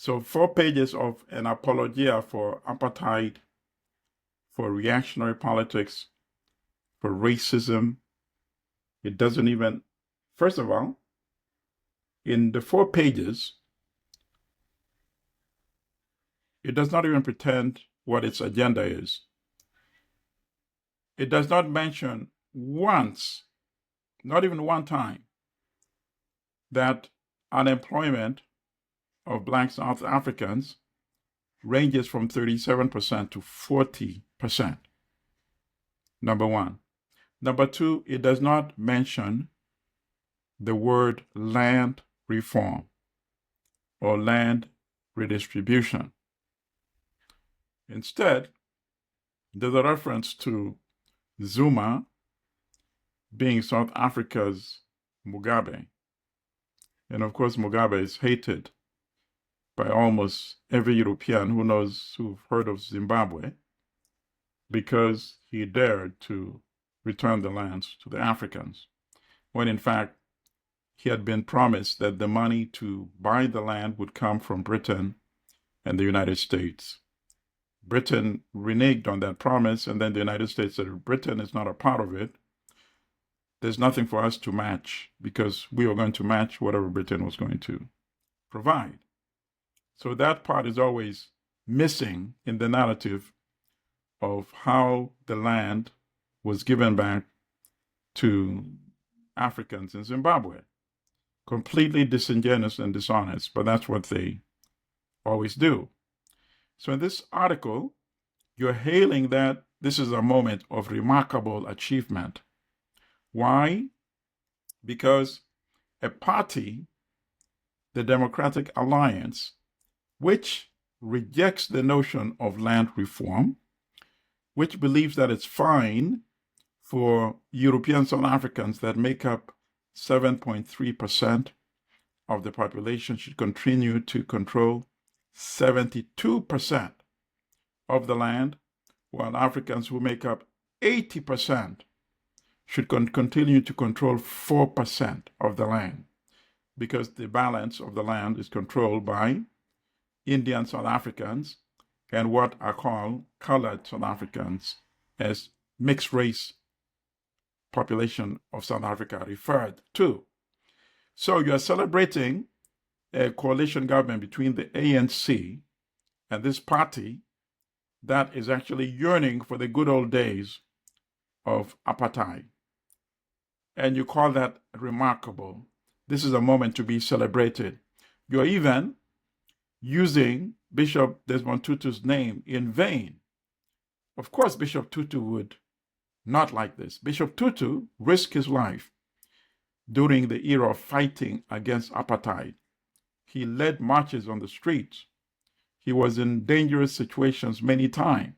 So 4 pages of an apologia for apartheid, for reactionary politics, for racism. It doesn't even, first of all, in the 4 pages, it does not even pretend what its agenda is. It does not mention once, not even one time, that unemployment of Black South Africans ranges from 37% to 40%. Number one. Number two, it does not mention the word land reform or land redistribution. Instead, there's a reference to Zuma being South Africa's Mugabe. And of course, Mugabe is hated by almost every European who've heard of Zimbabwe, because he dared to return the lands to the Africans, when in fact he had been promised that the money to buy the land would come from Britain and the United States. Britain reneged on that promise, and then the United States said, Britain is not a part of it. There's nothing for us to match, because we were going to match whatever Britain was going to provide. So that part is always missing in the narrative of how the land was given back to Africans in Zimbabwe. Completely disingenuous and dishonest, but that's what they always do. So in this article, you're hailing that this is a moment of remarkable achievement. Why? Because a party, the Democratic Alliance, which rejects the notion of land reform, which believes that it's fine for European South Africans that make up 7.3% of the population should continue to control 72% of the land, while Africans who make up 80% should continue to control 4% of the land, because the balance of the land is controlled by Indian South Africans and what are called colored South Africans, as mixed race population of South Africa referred to. So you are celebrating a coalition government between the ANC and this party that is actually yearning for the good old days of apartheid. And you call that remarkable. This is a moment to be celebrated. You're even using Bishop Desmond Tutu's name in vain. Of course, Bishop Tutu would not like this. Bishop Tutu risked his life during the era of fighting against apartheid. He led marches on the streets. He was in dangerous situations many times.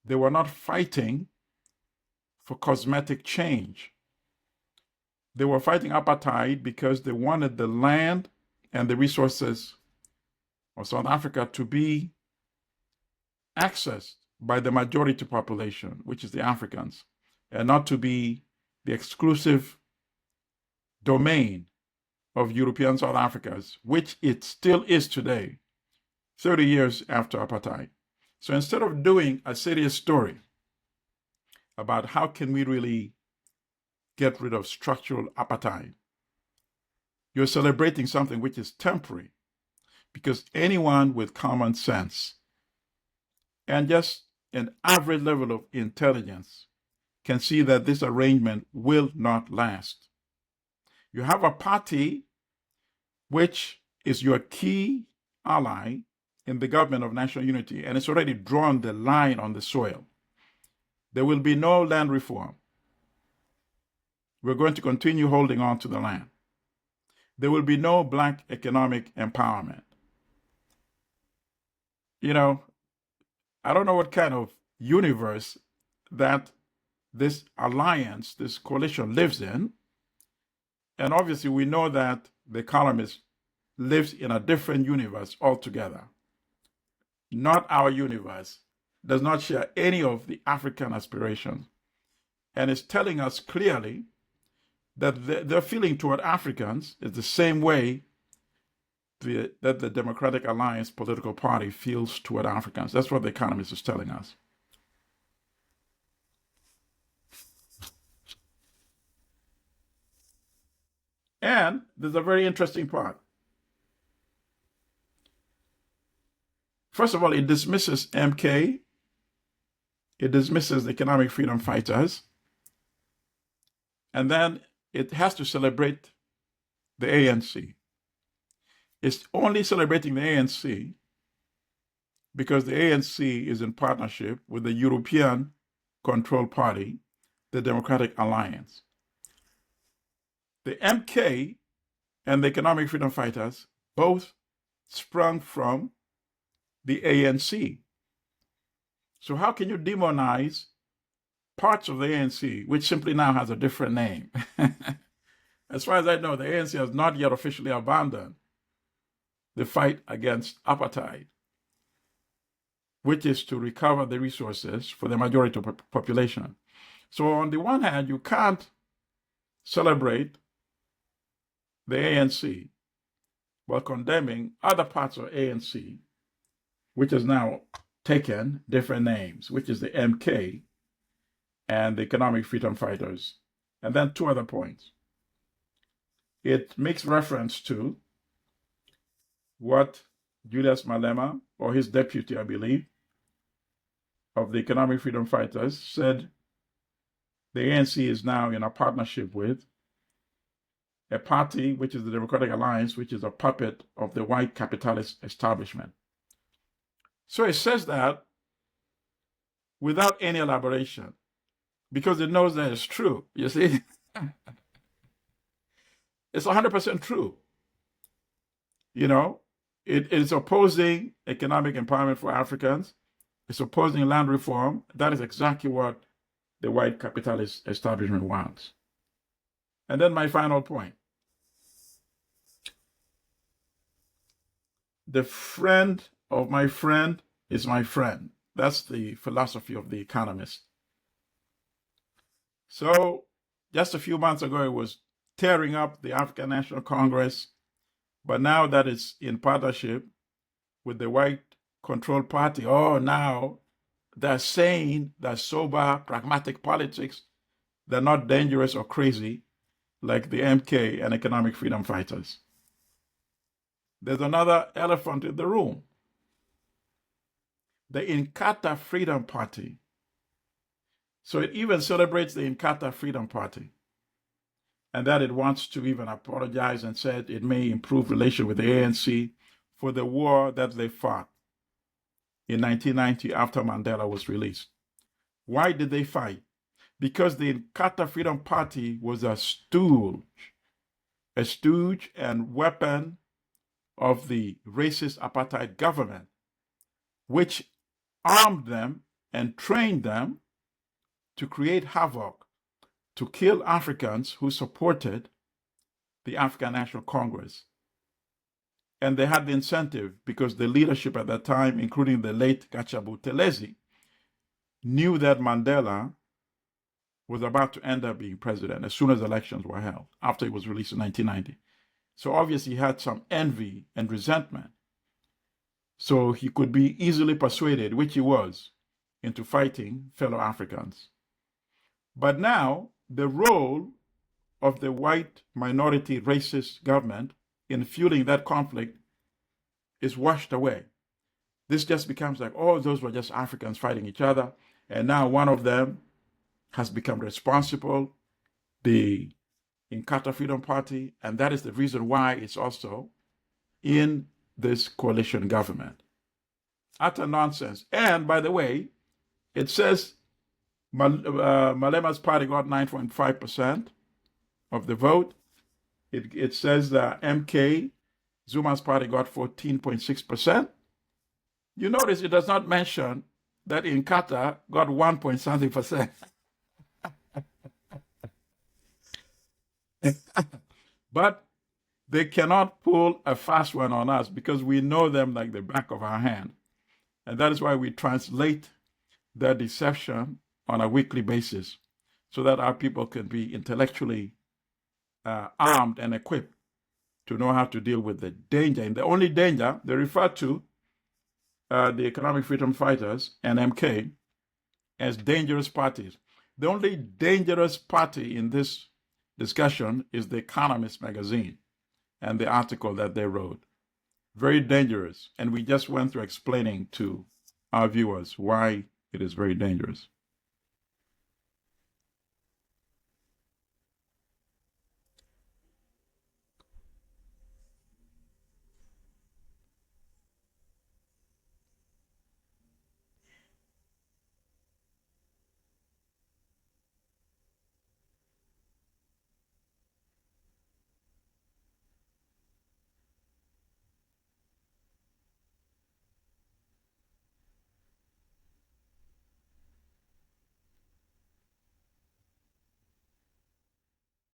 They were not fighting for cosmetic change. They were fighting apartheid because they wanted the land and the resources of South Africa to be accessed by the majority population, which is the Africans, and not to be the exclusive domain of European South Africans, which it still is today, 30 years after apartheid. So instead of doing a serious story about how can we really get rid of structural apartheid, you're celebrating something which is temporary, because anyone with common sense and just an average level of intelligence can see that this arrangement will not last. You have a party which is your key ally in the government of national unity, and it's already drawn the line on the soil. There will be no land reform. We're going to continue holding on to the land. There will be no Black economic empowerment. You know, I don't know what kind of universe that this alliance, this coalition lives in. And obviously we know that the Economist lives in a different universe altogether. Not our universe, does not share any of the African aspirations, and is telling us clearly that their feeling toward Africans is the same way that the Democratic Alliance political party feels toward Africans. That's what the Economist is telling us. And there's a very interesting part. First of all, it dismisses MK. It dismisses the economic freedom fighters. And then it has to celebrate the ANC. It's only celebrating the ANC because the ANC is in partnership with the European controlled party, the Democratic Alliance. The MK and the economic freedom fighters both sprung from the ANC. So how can you demonize parts of the ANC, which simply now has a different name? As far as I know, the ANC has not yet officially abandoned the fight against apartheid, which is to recover the resources for the majority of the population. So on the one hand, you can't celebrate the ANC while condemning other parts of ANC, which has now taken different names, which is the MK and the economic freedom fighters. And then two other points. It makes reference to what Julius Malema, or his deputy, I believe, of the economic freedom fighters, said the ANC is now in a partnership with a party, which is the Democratic Alliance, which is a puppet of the white capitalist establishment. So it says that without any elaboration, because it knows that it's true, you see? It's 100% true. You know, it is opposing economic empowerment for Africans. It's opposing land reform. That is exactly what the white capitalist establishment wants. And then my final point. The friend of my friend is my friend. That's the philosophy of the Economist. So just a few months ago, it was tearing up the African National Congress. But now that it's in partnership with the white controlled party, now they're sane, they're sober, pragmatic politics. They're not dangerous or crazy like the MK and economic freedom fighters. There's another elephant in the room. The Inkhata Freedom Party. So it even celebrates the Inkhata Freedom Party, and that it wants to even apologize and said it may improve relations with the ANC for the war that they fought in 1990 after Mandela was released. Why did they fight? Because the Inkhata Freedom Party was a stooge and weapon of the racist apartheid government, which armed them and trained them to create havoc, to kill Africans who supported the African National Congress. And they had the incentive because the leadership at that time, including the late Gachabu Telezi, knew that Mandela was about to end up being president as soon as elections were held, after he was released in 1990. So obviously he had some envy and resentment. So he could be easily persuaded, which he was, into fighting fellow Africans. But now the role of the white minority racist government in fueling that conflict is washed away. This just becomes like, those were just Africans fighting each other. And now one of them has become responsible, the Inkhata Freedom Party, and that is the reason why it's also in this coalition government. Utter nonsense. And by the way, it says Malema's party got 9.5% of the vote. It says that MK, Zuma's party, got 14.6%. You notice it does not mention that Inkhata got 1.something%. But they cannot pull a fast one on us because we know them like the back of our hand. And that is why we translate their deception on a weekly basis so that our people can be intellectually armed and equipped to know how to deal with the danger. And the only danger, they refer to the Economic Freedom Fighters and MK as dangerous parties. The only dangerous party in this discussion is the Economist magazine and the article that they wrote. Very dangerous. And we just went through explaining to our viewers why it is very dangerous.